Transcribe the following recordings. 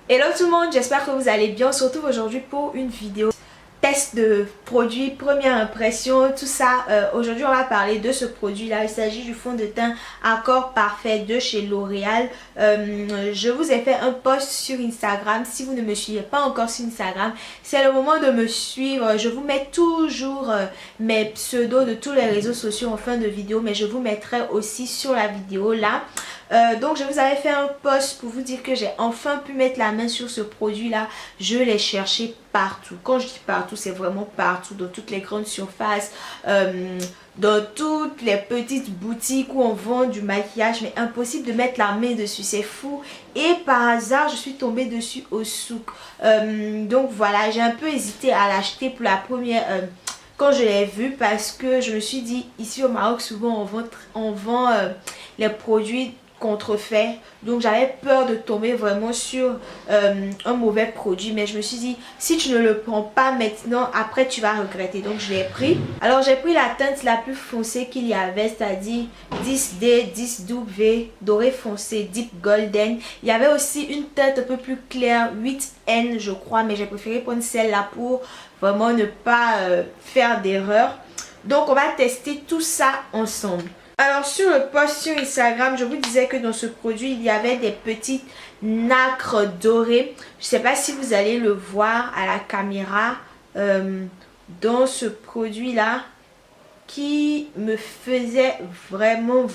Hello tout le monde, j'espère que vous allez bien. On se retrouve aujourd'hui pour une vidéo test de produit, première impression, tout ça. Aujourd'hui on va parler de ce produit là. Il s'agit du fond de teint Accord Parfait de chez L'Oréal. Je vous ai fait un post sur Instagram. Si vous ne me suivez pas encore sur Instagram, c'est le moment de me suivre. Je vous mets toujours mes pseudos de tous les réseaux sociaux en fin de vidéo, mais je vous mettrai aussi sur la vidéo là. Donc je vous avais fait un post pour vous dire que j'ai enfin pu mettre la main sur ce produit là. Je l'ai cherché partout. Quand je dis partout, c'est vraiment partout, dans toutes les grandes surfaces, dans toutes les petites boutiques où on vend du maquillage, mais impossible de mettre la main dessus, c'est fou. Et par hasard je suis tombée dessus au souk. Donc voilà, j'ai un peu hésité à l'acheter pour la première quand je l'ai vu, parce que je me suis dit, ici au Maroc souvent on vend les produits contrefaits, donc j'avais peur de tomber vraiment sur un mauvais produit, mais je me suis dit, si tu ne le prends pas maintenant, après tu vas regretter. Donc je l'ai pris. Alors j'ai pris la teinte la plus foncée qu'il y avait, c'est-à-dire 10D, 10W, doré foncé, deep golden. Il y avait aussi une teinte un peu plus claire, 8N je crois, mais j'ai préféré prendre celle-là pour vraiment ne pas faire d'erreur. Donc on va tester tout ça ensemble. Alors sur le post sur Instagram, je vous disais que dans ce produit, il y avait des petites nacres dorées. Je ne sais pas si vous allez le voir à la caméra dans ce produit là, qui me faisait vraiment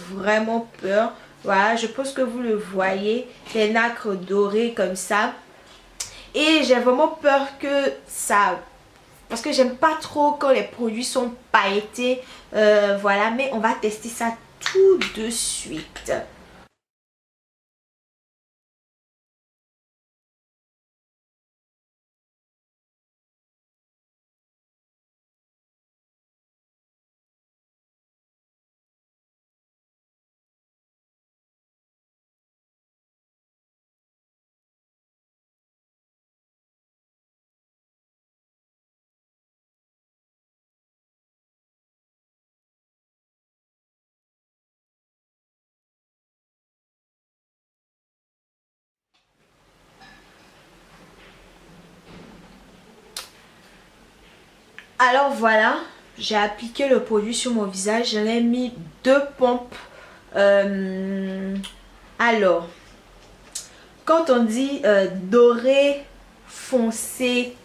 peur. Voilà, je pense que vous le voyez, les nacres dorées comme ça. Et j'ai vraiment peur que ça... Parce que j'aime pas trop quand les produits sont pailletés. Voilà, mais on va tester ça tout de suite. Alors voilà, j'ai appliqué le produit sur mon visage. J'en ai mis 2 pompes. Alors, quand on dit doré, foncé,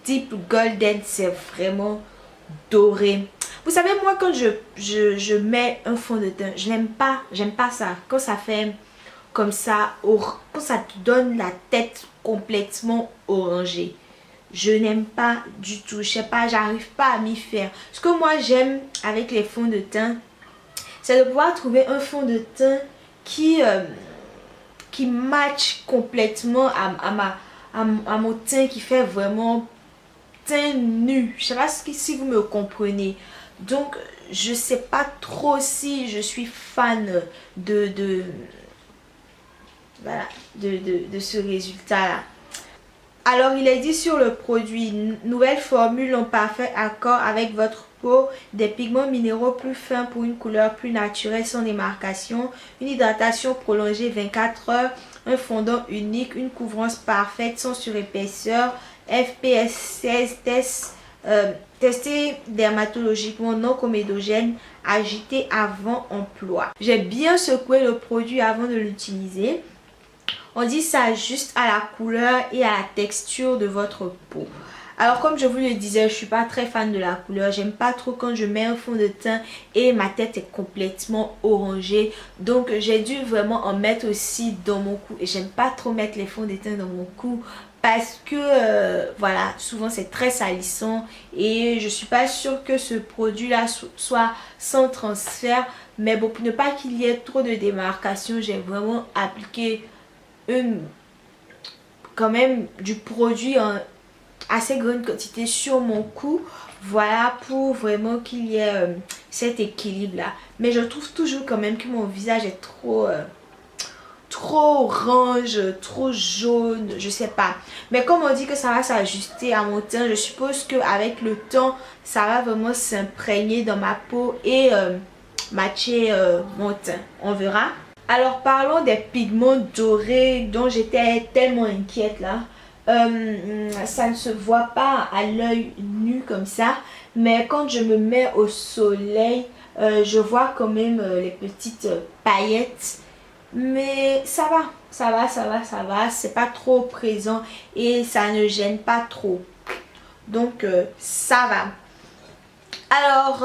deep golden, c'est vraiment doré. Vous savez, moi quand je mets un fond de teint, j'aime pas ça. Quand ça fait comme ça, quand ça te donne la tête complètement orangée. Je n'aime pas du tout. Je sais pas, j'arrive pas à m'y faire. Ce que moi j'aime avec les fonds de teint, c'est de pouvoir trouver un fond de teint qui match complètement à mon teint, qui fait vraiment teint nu. Je sais pas si vous me comprenez. Donc je sais pas trop si je suis fan voilà, de ce résultat là. Alors il est dit sur le produit, nouvelle formule en parfait accord avec votre peau, des pigments minéraux plus fins pour une couleur plus naturelle sans démarcation, une hydratation prolongée 24 heures, un fondant unique, une couvrance parfaite sans surépaisseur, FPS 16 testé dermatologiquement, non comédogène, agité avant emploi. J'ai bien secoué le produit avant de l'utiliser. On dit ça juste à la couleur et à la texture de votre peau. Alors comme je vous le disais, je suis pas très fan de la couleur. J'aime pas trop quand je mets un fond de teint et ma tête est complètement orangée. Donc j'ai dû vraiment en mettre aussi dans mon cou. Et j'aime pas trop mettre les fonds de teint dans mon cou, parce que voilà, souvent c'est très salissant. Et je suis pas sûre que ce produit là soit sans transfert. Mais bon, pour ne pas qu'il y ait trop de démarcation, j'ai vraiment appliqué quand même du produit en assez grande quantité sur mon cou, voilà, pour vraiment qu'il y ait cet équilibre là. Mais je trouve toujours quand même que mon visage est trop orange, trop jaune, je sais pas. Mais comme on dit que ça va s'ajuster à mon teint, je suppose qu'avec le temps ça va vraiment s'imprégner dans ma peau et matcher mon teint. On verra. Alors parlons des pigments dorés dont j'étais tellement inquiète là. Ça ne se voit pas à l'œil nu comme ça, mais quand je me mets au soleil, je vois quand même les petites paillettes. Mais ça va, ça va, ça va, ça va. C'est pas trop présent et ça ne gêne pas trop. Donc ça va. Alors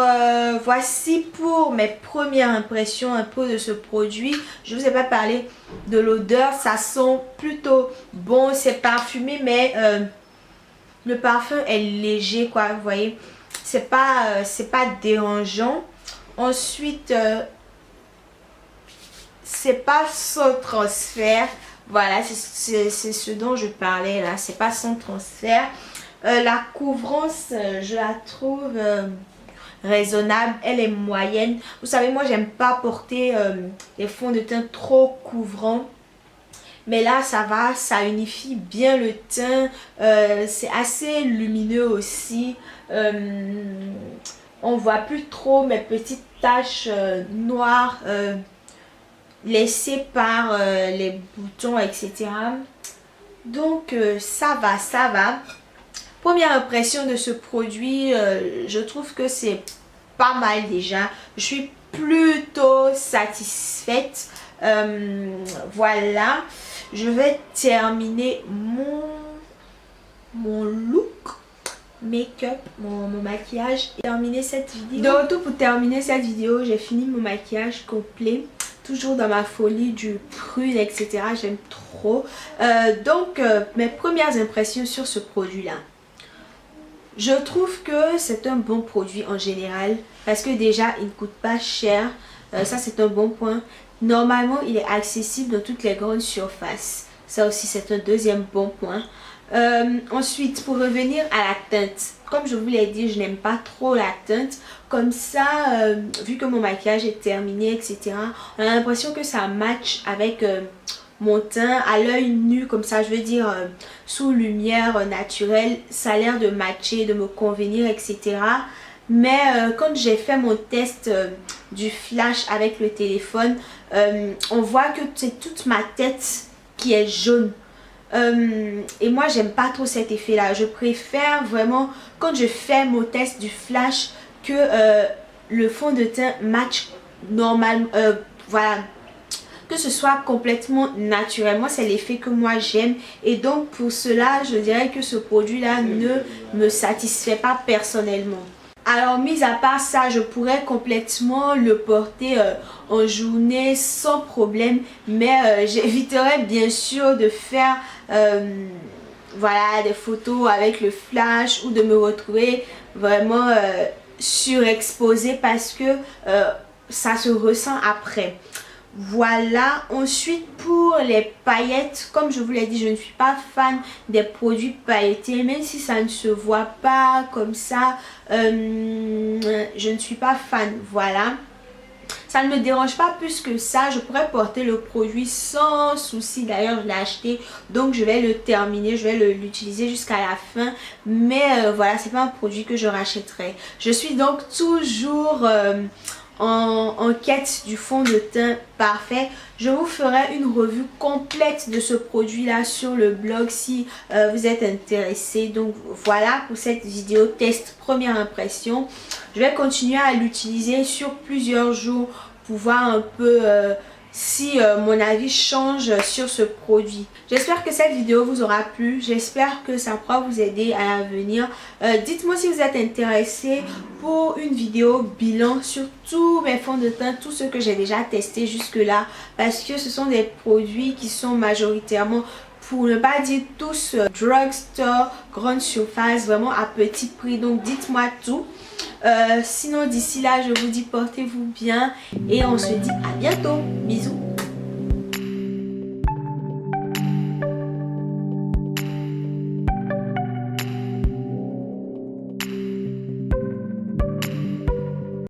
voici pour mes premières impressions un peu de ce produit. Je vous ai pas parlé de l'odeur, ça sent plutôt bon, c'est parfumé mais le parfum est léger quoi, vous voyez. C'est pas dérangeant. Ensuite c'est pas sans transfert. Voilà, c'est ce dont je parlais là, c'est pas sans transfert. La couvrance, je la trouve raisonnable, elle est moyenne. Vous savez, moi j'aime pas porter les fonds de teint trop couvrants. Mais là ça va, ça unifie bien le teint. C'est assez lumineux aussi. On voit plus trop mes petites taches noires laissées par les boutons, etc. Donc ça va, ça va. Première impression de ce produit, je trouve que c'est pas mal déjà. Je suis plutôt satisfaite. Voilà, je vais terminer mon look make-up, mon maquillage et terminer cette vidéo. De retour pour terminer cette vidéo, j'ai fini mon maquillage complet. Toujours dans ma folie du prune, etc. J'aime trop. Donc, mes premières impressions sur ce produit-là. Je trouve que c'est un bon produit en général parce que déjà il ne coûte pas cher, ça c'est un bon point. Normalement il est accessible dans toutes les grandes surfaces, ça aussi c'est un deuxième bon point. Ensuite pour revenir à la teinte, comme je vous l'ai dit je n'aime pas trop la teinte. Comme ça vu que mon maquillage est terminé etc. On a l'impression que ça match avec mon teint à l'œil nu comme ça, je veux dire sous lumière naturelle, ça a l'air de matcher, de me convenir etc. Mais quand j'ai fait mon test du flash avec le téléphone, on voit que c'est toute ma tête qui est jaune. Et moi j'aime pas trop cet effet là, je préfère vraiment quand je fais mon test du flash que le fond de teint match normal, voilà, que ce soit complètement naturel. Moi c'est l'effet que moi j'aime et donc pour cela je dirais que ce produit là ne me satisfait pas personnellement. Alors mis à part ça, je pourrais complètement le porter en journée sans problème, mais j'éviterais bien sûr de faire voilà, des photos avec le flash ou de me retrouver vraiment surexposée parce que ça se ressent après. Voilà, ensuite pour les paillettes, comme je vous l'ai dit, je ne suis pas fan des produits pailletés, même si ça ne se voit pas comme ça, je ne suis pas fan, voilà. Ça ne me dérange pas plus que ça, je pourrais porter le produit sans souci, d'ailleurs je l'ai acheté, donc je vais le terminer, je vais l'utiliser jusqu'à la fin, mais voilà, c'est pas un produit que je rachèterai. Je suis donc toujours en quête du fond de teint parfait. Je vous ferai une revue complète de ce produit là sur le blog si vous êtes intéressé. Donc voilà pour cette vidéo test première impression. Je vais continuer à l'utiliser sur plusieurs jours pour voir un peu si mon avis change sur ce produit. J'espère que cette vidéo vous aura plu, j'espère que ça pourra vous aider à l'avenir. Dites-moi si vous êtes intéressé pour une vidéo bilan sur tous mes fonds de teint, tout ce que j'ai déjà testé jusque là, parce que ce sont des produits qui sont majoritairement, pour ne pas dire tous, drugstore, grande surface, vraiment à petit prix. Donc dites-moi tout. Sinon d'ici là je vous dis portez-vous bien et on se dit à bientôt. Bisous.